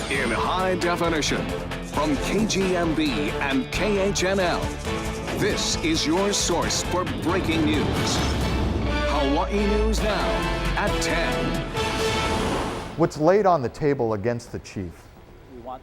in high definition from KGMB and KHNL. This is your source for breaking news. Hawaii News Now at 10. What's laid on the table against the chief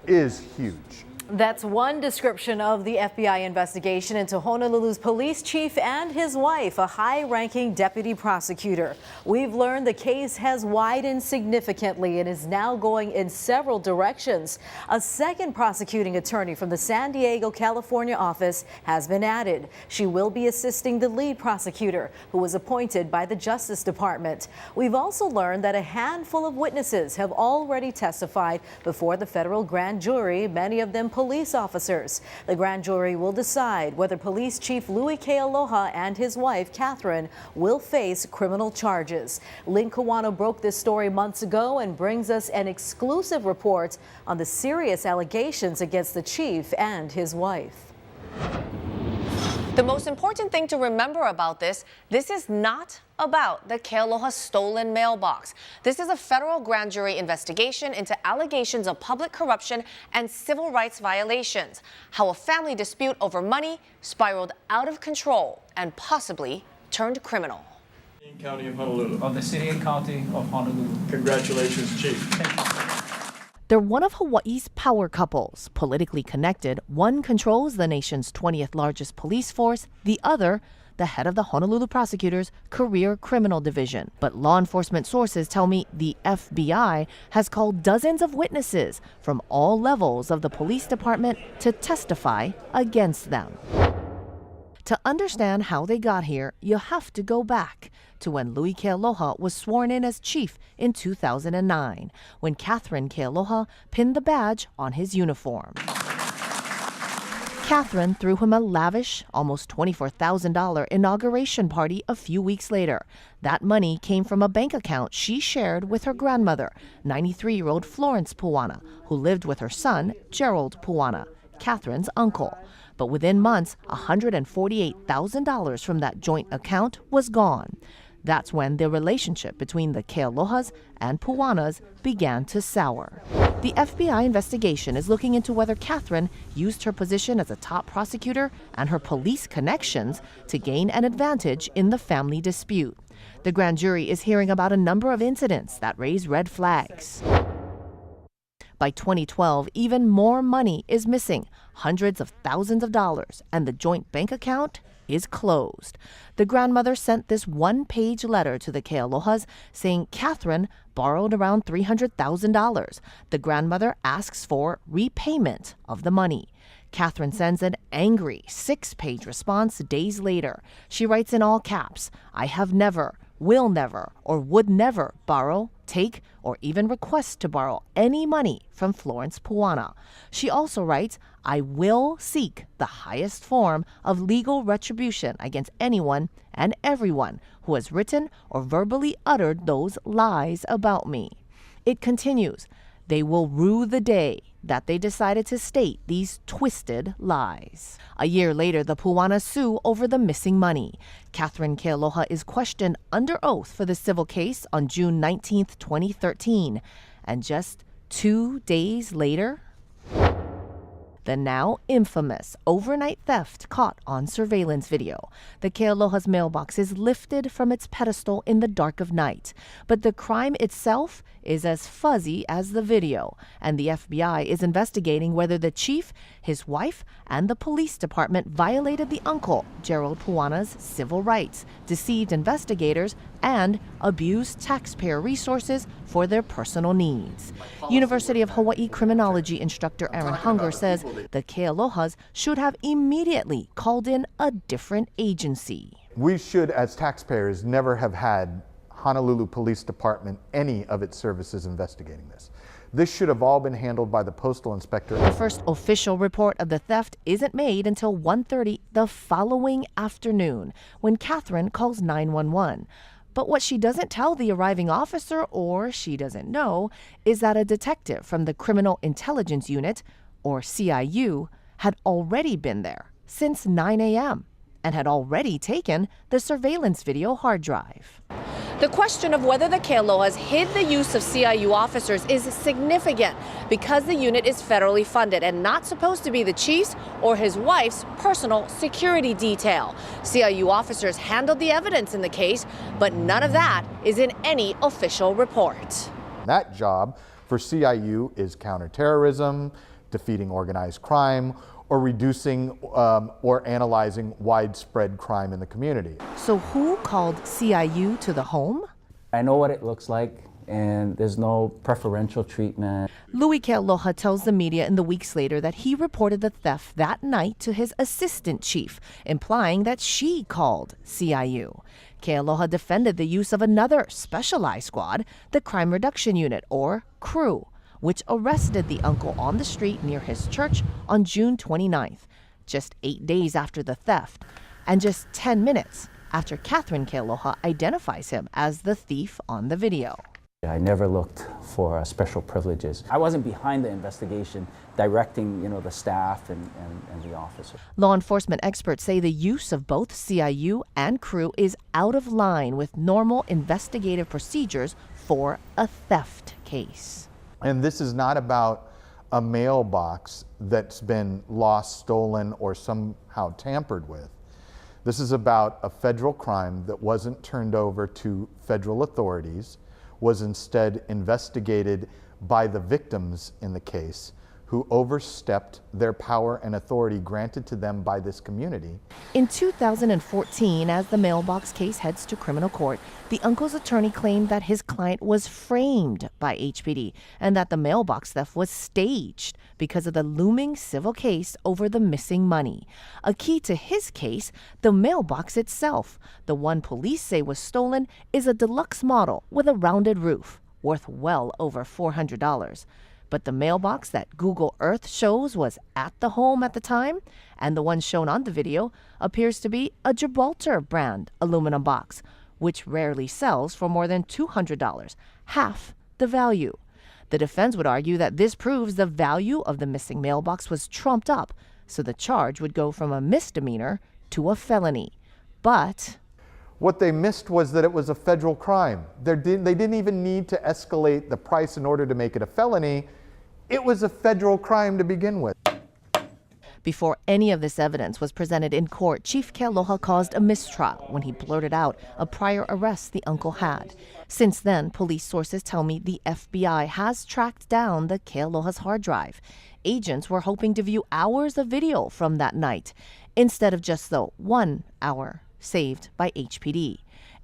is huge. That's one description of the FBI investigation into Honolulu's police chief and his wife, a high-ranking deputy prosecutor. We've learned the case has widened significantly and is now going in several directions. A second prosecuting attorney from the San Diego, California office has been added. She will be assisting the lead prosecutor, who was appointed by the Justice Department. We've also learned that a handful of witnesses have already testified before the federal grand jury, many of them police officers. The grand jury will decide whether Police Chief Louis Kealoha and his wife, Catherine, will face criminal charges. Lynn Kawano broke this story months ago and brings us an exclusive report on the serious allegations against the chief and his wife. The most important thing to remember about this is not about the Kealoha stolen mailbox. This is a federal grand jury investigation into allegations of public corruption and civil rights violations. How a family dispute over money spiraled out of control and possibly turned criminal. County of Honolulu. Of the City and County of Honolulu. Congratulations, Chief. Thank you. They're one of Hawaii's power couples. Politically connected, one controls the nation's 20th largest police force, the other, the head of the Honolulu Prosecutor's Career Criminal Division. But law enforcement sources tell me the FBI has called dozens of witnesses from all levels of the police department to testify against them. To understand how they got here, you have to go back to when Louis Kealoha was sworn in as chief in 2009, when Catherine Kealoha pinned the badge on his uniform. Catherine threw him a lavish, almost $24,000 inauguration party a few weeks later. That money came from a bank account she shared with her grandmother, 93-year-old Florence Puana, who lived with her son, Gerald Puana, Catherine's uncle. But within months, $148,000 from that joint account was gone. That's when the relationship between the Kealohas and Puanas began to sour. The FBI investigation is looking into whether Catherine used her position as a top prosecutor and her police connections to gain an advantage in the family dispute. The grand jury is hearing about a number of incidents that raise red flags. By 2012, even more money is missing, hundreds of thousands of dollars, and the joint bank account is closed. The grandmother sent this one-page letter to the Kealohas saying Catherine borrowed around $300,000. The grandmother asks for repayment of the money. Catherine sends an angry 6-page response days later. She writes in all caps, "I have never, will never, or would never borrow, take, or even request to borrow any money from Florence Puana." She also writes, "I will seek the highest form of legal retribution against anyone and everyone who has written or verbally uttered those lies about me." It continues, "They will rue the day that they decided to state these twisted lies." A year later, the Puanas sue over the missing money. Catherine Kealoha is questioned under oath for the civil case on June 19, 2013. And just 2 days later, the now infamous overnight theft caught on surveillance video. The Kealoha's mailbox is lifted from its pedestal in the dark of night. But the crime itself is as fuzzy as the video, and the FBI is investigating whether the chief, his wife, and the police department violated the uncle, Gerald Puana's, civil rights, deceived investigators, and abused taxpayer resources for their personal needs. University of Hawaii criminology instructor Aaron Hunger says the Kealohas should have immediately called in a different agency. We should, as taxpayers, never have had Honolulu Police Department, any of its services investigating this. This should have all been handled by the postal inspector. The first official report of the theft isn't made until 1:30 the following afternoon, when Catherine calls 911. But what she doesn't tell the arriving officer, or she doesn't know, is that a detective from the Criminal Intelligence Unit, or CIU, had already been there since 9 a.m. and had already taken the surveillance video hard drive. The question of whether the Kealohas hid the use of CIU officers is significant because the unit is federally funded and not supposed to be the chief's or his wife's personal security detail. CIU officers handled the evidence in the case, but none of that is in any official report. That job for CIU is counterterrorism, defeating organized crime, or reducing or analyzing widespread crime in the community. So who called CIU to the home? I know what it looks like, and there's no preferential treatment. Louis Kealoha tells the media in the weeks later that he reported the theft that night to his assistant chief, implying that she called CIU. Kealoha defended the use of another specialized squad, the Crime Reduction Unit, or CREW, which arrested the uncle on the street near his church on June 29th, just 8 days after the theft, and just 10 minutes after Catherine Kealoha identifies him as the thief on the video. I never looked for special privileges. I wasn't behind the investigation, directing, the staff and the officer. Law enforcement experts say the use of both CIU and CREW is out of line with normal investigative procedures for a theft case. And this is not about a mailbox that's been lost, stolen, or somehow tampered with. This is about a federal crime that wasn't turned over to federal authorities, was instead investigated by the victims in the case, who overstepped their power and authority granted to them by this community. In 2014, as the mailbox case heads to criminal court, the uncle's attorney claimed that his client was framed by HPD and that the mailbox theft was staged because of the looming civil case over the missing money. A key to his case, the mailbox itself, the one police say was stolen, is a deluxe model with a rounded roof, worth well over $400. But the mailbox that Google Earth shows was at the home at the time, and the one shown on the video appears to be a Gibraltar brand aluminum box, which rarely sells for more than $200, half the value. The defense would argue that this proves the value of the missing mailbox was trumped up, so the charge would go from a misdemeanor to a felony. But what they missed was that it was a federal crime. They didn't even need to escalate the price in order to make it a felony. It was a federal crime to begin with. Before any of this evidence was presented in court, Chief Kealoha caused a mistrial when he blurted out a prior arrest the uncle had. Since then, police sources tell me the FBI has tracked down the Kealoha's hard drive. Agents were hoping to view hours of video from that night, instead of just the 1 hour saved by HPD.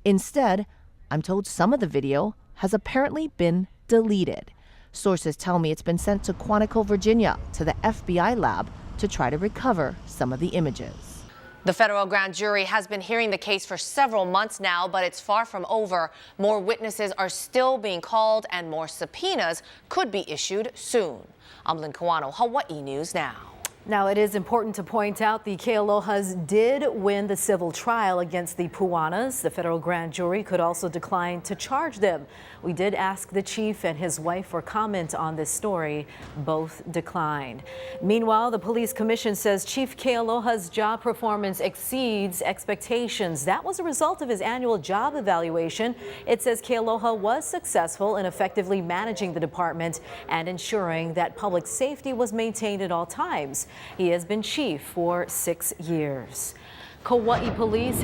Instead, I'm told some of the video has apparently been deleted. Sources tell me it's been sent to Quantico, Virginia, to the FBI lab to try to recover some of the images. The federal grand jury has been hearing the case for several months now, but it's far from over. More witnesses are still being called and more subpoenas could be issued soon. I'm Lynn Kawano, Hawaii News Now. Now, it is important to point out the Kealohas did win the civil trial against the Puanas. The federal grand jury could also decline to charge them. We did ask the chief and his wife for comment on this story. Both declined. Meanwhile, the police commission says Chief Kealoha's job performance exceeds expectations. That was a result of his annual job evaluation. It says Kealoha was successful in effectively managing the department and ensuring that public safety was maintained at all times. He has been chief for 6 years. Kauai police